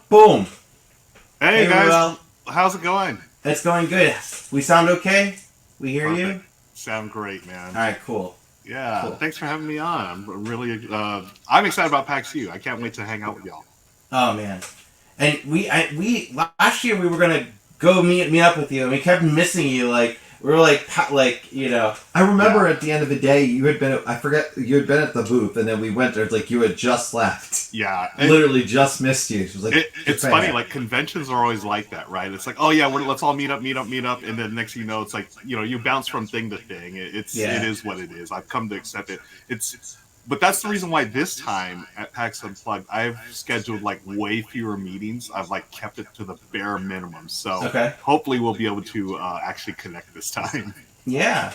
Boom. Hey guys, Ruel. how's it going? It's going good. We sound okay? We hear you? Perfect. Sound great, man. Alright, cool. Yeah, Cool. thanks for having me on. I'm excited about PAX U. I can't wait to hang out with y'all. Oh, man. And we last year we were going to go meet up with you, and we kept missing you. Like, we were I remember Yeah, at the end of the day, you had been, I forget, you had been at the booth, and then we went there, it's like you had just left. yeah. Literally just missed you. It was like, It's funny, like conventions are always like that, right? It's like, oh yeah, let's all meet up, and then next thing you know, it's like, you bounce from thing to thing. It yeah. is what it is. I've come to accept it. But that's the reason why this time at PAX Unplugged, I've scheduled like way fewer meetings. I've like kept it to the bare minimum. So Okay. hopefully we'll be able to actually connect this time. Yeah.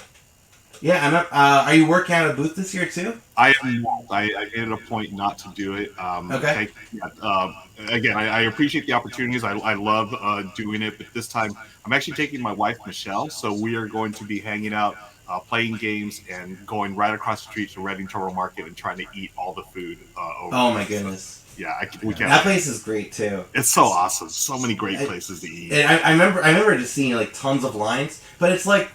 Yeah, are you working out a booth this year, too? I am. I made it a point not to do it. Okay. Again, I appreciate the opportunities. I love doing it, but this time I'm actually taking my wife Michelle, so we are going to be hanging out, playing games, and going right across the street to Reading Turtle Market and trying to eat all the food over Oh, there. my So, goodness. yeah, we can't That wait. place is great, too. It's so awesome. So many great I, places to eat. and I remember just seeing, like, tons of lines, but it's like,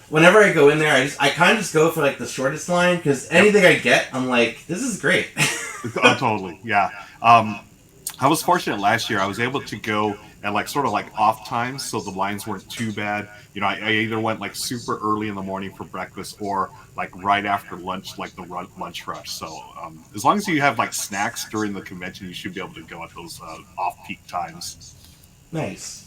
whenever I go in there, I kind of just go for like the shortest line because Yep. anything I get, I'm like, this is great. Oh, totally. Yeah. I was fortunate last year. I was able to go at like sort of like off times, so the lines weren't too bad. I either went like super early in the morning for breakfast or like right after lunch, like the lunch rush. So as long as you have like snacks during the convention, you should be able to go at those off peak times. Nice.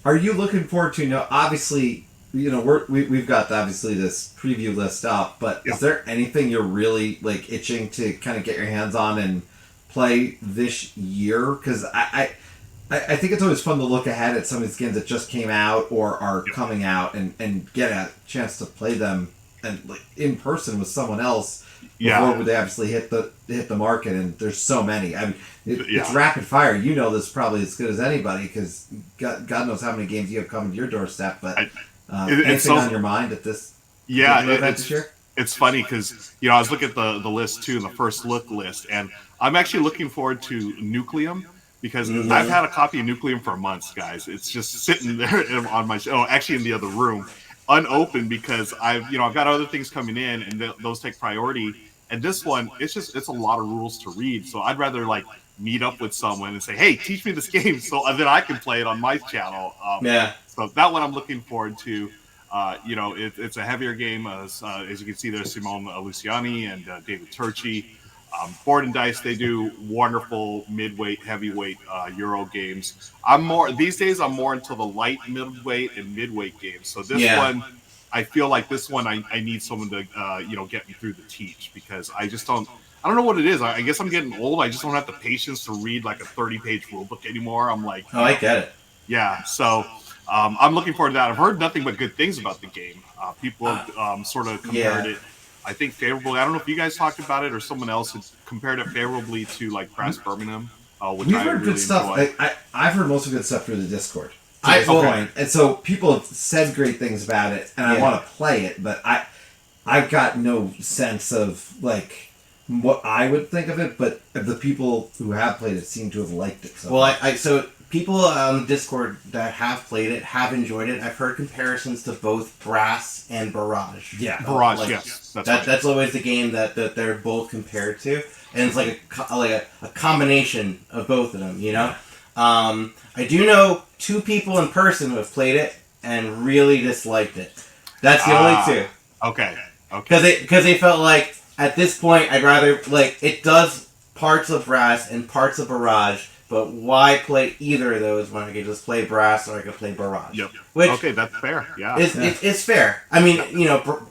are you looking forward to, obviously, we've got obviously this preview list up, but Yeah. is there anything you're really like itching to kind of get your hands on and play this year? Because I think it's always fun to look ahead at some of these games that just came out or are Yep. coming out and get a chance to play them and like in person with someone else Yeah. before they obviously hit the market. And there's so many. I mean, it's Yeah. rapid fire. You know this probably as good as anybody because God knows how many games you have coming to your doorstep. But I, it's anything on so your mind at this yeah. particular event this year? It's funny because I was looking at the list too, the first look list, and I'm actually looking forward to Nucleum because I've Mm-hmm. had a copy of Nucleum for months, guys. It's just sitting there on my actually in the other room, unopened because I've got other things coming in and those take priority. And this one, it's a lot of rules to read, so I'd rather like meet up with someone and say, hey, teach me this game so then I can play it on my channel. Yeah. So that one I'm looking forward to. It's a heavier game. As you can see, there's Simone Luciani and David Turchi. Board and Dice, they do wonderful midweight, heavyweight Euro games. These days. I'm more into the light, midweight, and midweight games. So this Yeah. one, I feel like this one, I need someone to get me through the teach because I just don't. I don't know what it is. I guess I'm getting old. I just don't have the patience to read like a 30-page rule book anymore. I'm like, Oh, I get it. yeah. So I'm looking forward to that. I've heard nothing but good things about the game. People have sort of compared Yeah. it, I think, favorably. I don't know if you guys talked about it or someone else had compared it favorably to like Brass Birmingham, which We've I heard really good stuff. enjoy. I've heard most of good stuff through the Discord. To I this well, point. And so people have said great things about it, and I Yeah. want to play it, but I've got no sense of like what I would think of it. But the people who have played it seem to have liked it. So well, much. so people on Discord that have played it have enjoyed it. I've heard comparisons to both Brass and Barrage. Yeah. Barrage, Like, yes, that's right. That's always the game that they're both compared to, and it's like a combination of both of them. I do know 2 people in person who have played it and really disliked it. That's the only 2. Okay. Okay. Because they felt like at this point I'd rather like it does parts of Brass and parts of Barrage, but why play either of those when I could just play Brass or I could play Barrage? Yep. Which Okay, that's fair. Yeah. it's fair. I mean,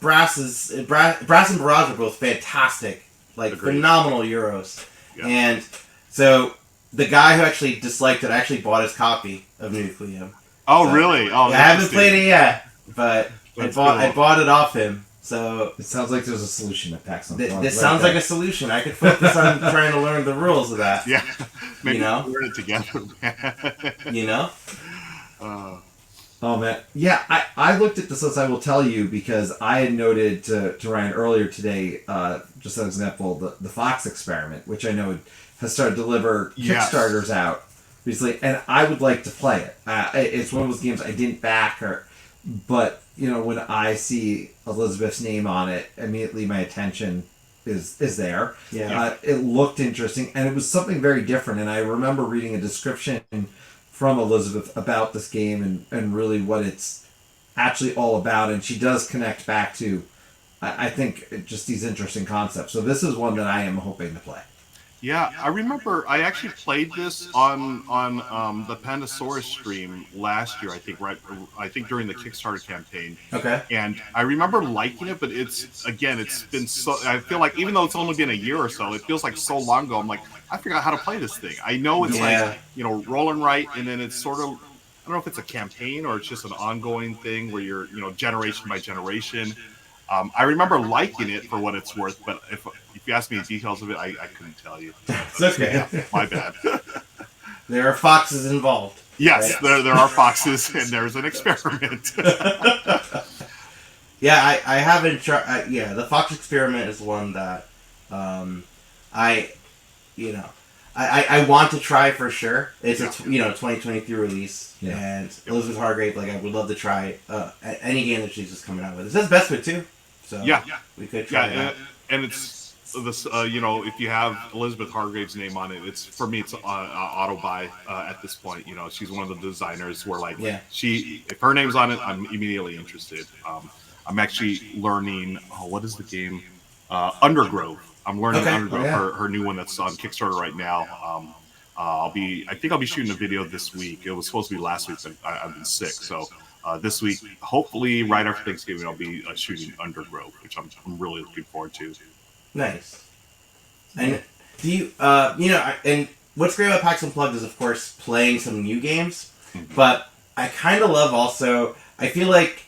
Brass and Barrage are both fantastic, like Agreed. phenomenal Euros, Yeah. and so the guy who actually disliked it actually bought his copy of Nucleum. Oh, So, really? Oh, I haven't played it yet, but That's I cool. bought it off him. So it sounds like there's a solution at PAX Unplugged. this sounds like a solution. I could focus on trying to learn the rules of that. Yeah. Maybe know? we'll learn it together, man. You know? Oh man, yeah. I looked at this list. I will tell you because I had noted to Ryan earlier today, just as an example, the Fox experiment, which I know has started to deliver Yes. Kickstarters out recently, and I would like to play it. It's one of those games I didn't back, but when I see Elizabeth's name on it, immediately my attention is there. Yeah. It looked interesting, and it was something very different. And I remember reading a description from Elizabeth about this game and really what it's actually all about. And she does connect back to, I think, just these interesting concepts. So this is one that I am hoping to play. Yeah, I remember I actually played this on the Pandasaurus stream last year. I think during the Kickstarter campaign. Okay. And I remember liking it, but it's been so. I feel like even though it's only been a year or so, it feels like so long ago. I'm like, I forgot how to play this thing. I know it's like roll and write, and then it's sort of, I don't know if it's a campaign or it's just an ongoing thing where you're generation by generation. I remember liking it for what it's worth, but if you ask me the details of it, I couldn't tell you. It's okay. Yeah, my bad. There are foxes involved. Yes, right? there are foxes, and there's an experiment. Yeah, I haven't tried. Yeah, the fox experiment is one that I want to try for sure. It's a 2023 release, and Elizabeth Hargrave, I would love to try any game that she's just coming out with. It says Bestwood too, so we could try that. And it's this. If you have Elizabeth Hargrave's name on it, it's auto buy at this point. She's one of the designers where if her name's on it, I'm immediately interested. I'm actually learning. What is the game? Undergrove. I'm learning Undergrove, her new one that's on Kickstarter right now. I think I'll be shooting a video this week. It was supposed to be last week, but I've been sick. So this week, hopefully right after Thanksgiving, I'll be shooting Undergrove, which I'm really looking forward to. Nice. And do you, and what's great about PAX Unplugged is, of course, playing some new games. Mm-hmm. But I kind of love also, I feel like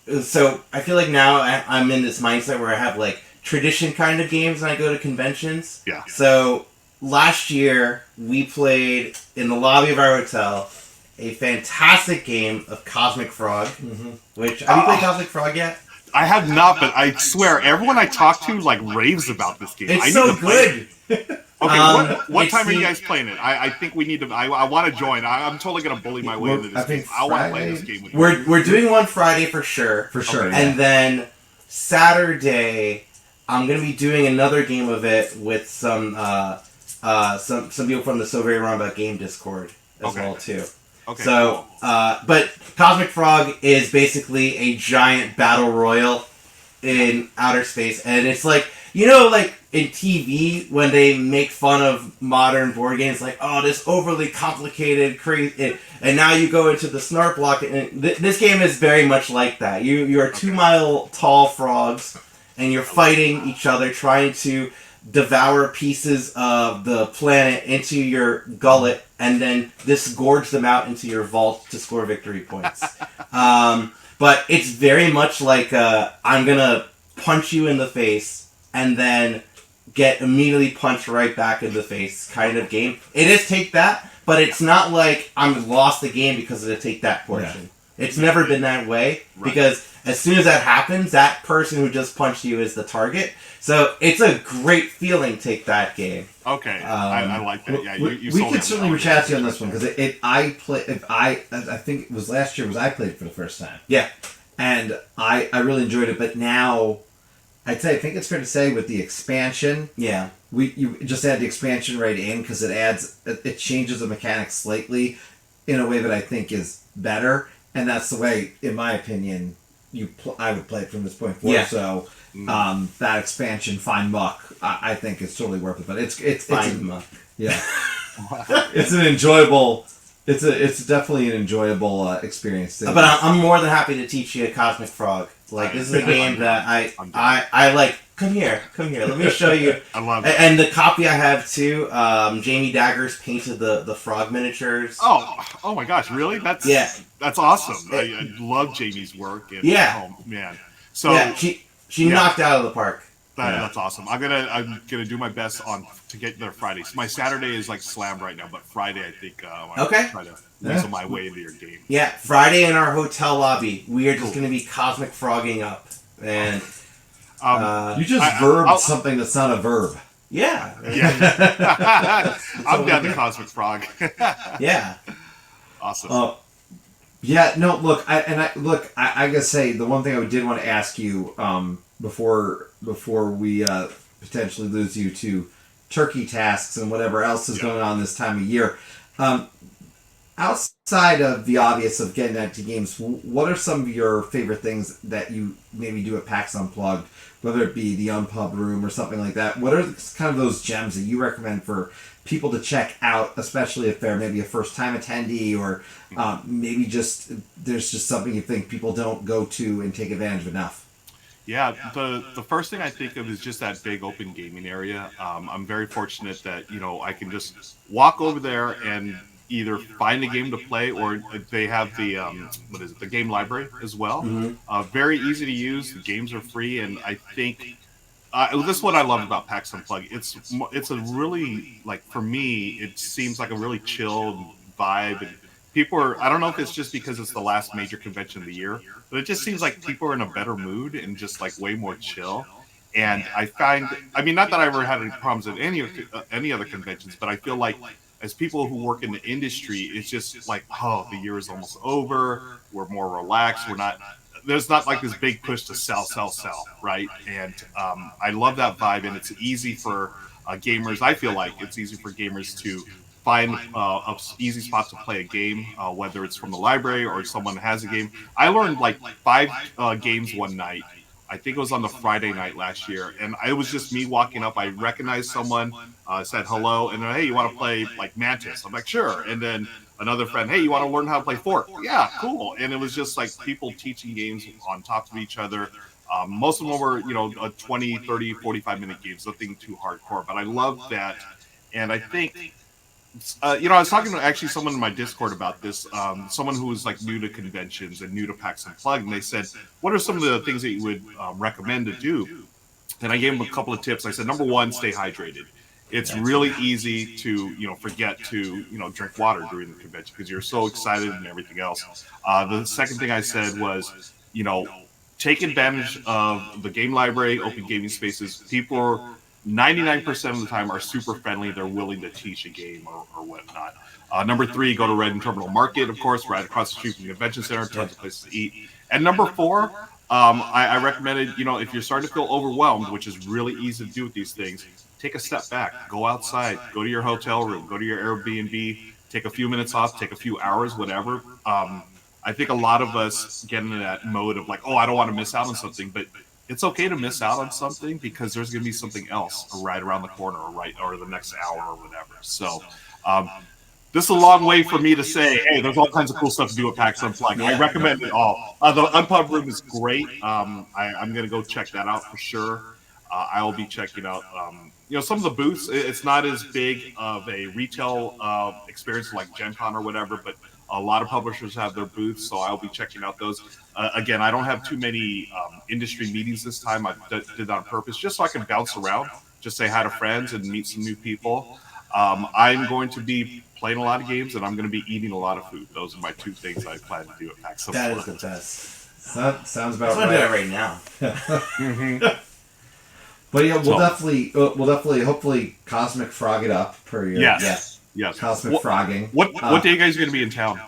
now I'm in this mindset where I have tradition kind of games when I go to conventions. Yeah. So last year we played in the lobby of our hotel a fantastic game of Cosmic Frog. Mm-hmm. Which have you played Cosmic Frog yet? I have not, but I swear everyone I talk to raves about this game. It's so good. Okay, what time are you guys playing it? I think we need to. I want to join. I'm totally gonna bully my way into this game. I want to play this game with you. We're doing one Friday for sure. For sure. Okay. And then Saturday, I'm gonna be doing another game of it with some people from the So Very Wrong About Game Discord as well too. Okay. So, but Cosmic Frog is basically a giant battle royal in outer space, and it's in TV when they make fun of modern board games, this overly complicated, crazy, and now you go into the snark block, and this game is very much like that. You are 2 mile tall frogs, and you're fighting each other, trying to devour pieces of the planet into your gullet and then disgorge them out into your vault to score victory points. But it's very much I'm gonna punch you in the face and then get immediately punched right back in the face kind of game. It is take that, but it's not I'm lost the game because of the take that portion. Yeah. It's never been that way because as soon as that happens, that person who just punched you is the target. So it's a great feeling. Take that game. Okay, I like that. Yeah, we could certainly reach out to you on this one because I think it was last year I played it for the first time. Yeah, and I really enjoyed it. But now, I think it's fair to say with the expansion, you just add the expansion right in because it changes the mechanics slightly in a way that I think is better, and that's the way, in my opinion, I would play it from this point forward. Yeah. So. That expansion, Find Muck, I think is totally worth it. But it's Find Muck. Yeah, it's an enjoyable. It's definitely an enjoyable experience. But I'm more than happy to teach you a Cosmic Frog. This is a game that I like. Come here. Let me show you. I love it. And the copy I have too. Jamie Daggers painted the frog miniatures. Oh my gosh! Really? That's awesome. I love Jamie's work. And, oh man. So she knocked out of the park. That's awesome. I'm gonna do my best to get there Friday. So my Saturday is slammed right now, but Friday I think I'm gonna try to weasel my way into your game. Yeah, Friday in our hotel lobby, we are just gonna be Cosmic Frogging up, and you just verbed something that's not a verb. Yeah. Yeah. I'm down to Cosmic Frog. Yeah. Awesome. Yeah, no, look, I gotta say, the one thing I did want to ask you before we potentially lose you to turkey tasks and whatever else is going on this time of year, outside of the obvious of getting into games, what are some of your favorite things that you maybe do at PAX Unplugged, whether it be the Unpub room or something like that? What are kind of those gems that you recommend for people to check out, especially if they're maybe a first-time attendee or maybe just there's just something you think people don't go to and take advantage of enough? Yeah, the first thing I think of is just that big open gaming area. I'm very fortunate that I can just walk over there and either find a game to play, or they have the what is it, the game library as well. Mm-hmm. Very easy to use. The games are free, and I think this is what I love about PAX Unplugged. It's a really, like, for me, it seems like a really chill vibe, and people are. I don't know if it's just because it's the last major convention of the year, but it just seems like people are in a better mood and just like way more chill. And I find, I mean, not that I ever had any problems at any other conventions, but I feel like as people who work in the industry, it's just like, oh, the year is almost over. We're more relaxed. We're not. There's not like this big push to sell, right? And I love that vibe, and it's easy for gamers. I feel like it's easy for gamers to find a easy spot to play a game, whether it's from the library or someone has a game. I learned like 5 games one night. I think it was on the Friday night last year, and it was just me walking up. I recognized someone, said hello, and then, hey, you want to play like Mantis? I'm like, sure. And then another friend, hey, you want to learn how to play Fork? Yeah, cool. And it was just like people teaching games on top of each other. Most of them were, 20, 30, 45-minute games, nothing too hardcore. But I love that. And I think, I was talking to actually someone in my Discord about this, someone who was like new to conventions and new to PAX Unplugged. And they said, what are some of the things that you would recommend to do? And I gave them a couple of tips. I said, number one, stay hydrated. It's really easy to, forget to, drink water during the convention because you're so excited and everything else. The second thing I said was, take advantage of the game library, open gaming spaces. People are 99% of the time are super friendly. They're willing to teach a game or whatnot. Number three, go to Red and Terminal Market, of course, right across the street from the convention center. Tons of places to eat. And number four, I recommended, if you're starting to feel overwhelmed, which is really easy to do with these things, take a step back, go outside, go to your hotel room, go to your Airbnb, take a few minutes off, take a few hours, whatever. I think a lot of us get into that mode of like, oh, I don't want to miss out on something, but it's okay to miss out on something because there's going to be something else right around the corner or the next hour or whatever. So this is a long way for me to say, hey, there's all kinds of cool stuff to do at PAX Unplugged. I recommend it all. The Unpub room is great. I'm going to go check that out for sure. I'll be checking out, some of the booths. It's not as big of a retail experience like Gen Con or whatever, but a lot of publishers have their booths, so I'll be checking out those. Again, I don't have too many industry meetings this time. I did that on purpose just so I can bounce around, just say hi to friends and meet some new people. I'm going to be playing a lot of games, and I'm going to be eating a lot of food. Those are my two things I plan to do at PAX Unplugged. That is the best. Sounds about right. I'm right. doing it right now. But yeah, we'll definitely, hopefully, Cosmic Frog it up per your Yes. Cosmic Frogging. What day are you guys going to be in town?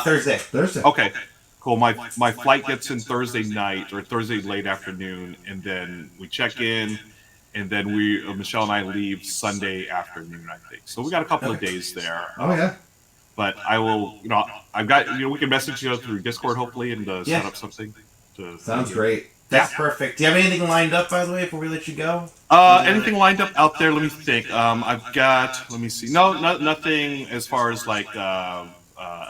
Thursday. Okay, cool. My flight gets in Thursday night or Thursday late afternoon, and then we check in, and then Michelle and I leave Sunday afternoon, I think. So we got a couple of days there. Oh yeah. But I will, I've got, we can message you through Discord hopefully and set up something. Sounds great. That's perfect. Do you have anything lined up, by the way, before we let you go? Anything lined up out there? Let me think. I've got, let me see. No, nothing as far as like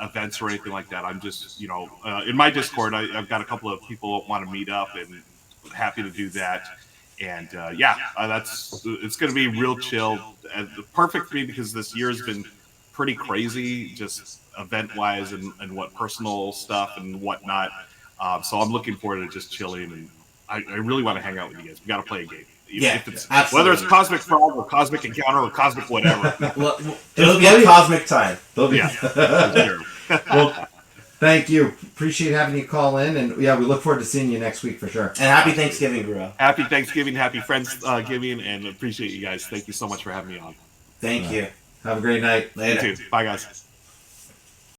events or anything like that. I'm just, in my Discord, I've got a couple of people that want to meet up and happy to do that. And it's going to be real chill. Perfect for me because this year has been pretty crazy, just event-wise and what personal stuff and whatnot. So I'm looking forward to just chilling, and I really want to hang out with you guys. We got to play a game. Absolutely. Whether it's Cosmic Frog or Cosmic Encounter or Cosmic whatever. It'll be a cosmic time. Yeah, for sure. Well, Thank you. Appreciate having you call in, and yeah, we look forward to seeing you next week for sure. And happy Thanksgiving, Ruel. Happy Thanksgiving, happy Friendsgiving, and appreciate you guys. Thank you so much for having me on. Thank you. Have a great night. Later. You too. Bye, guys.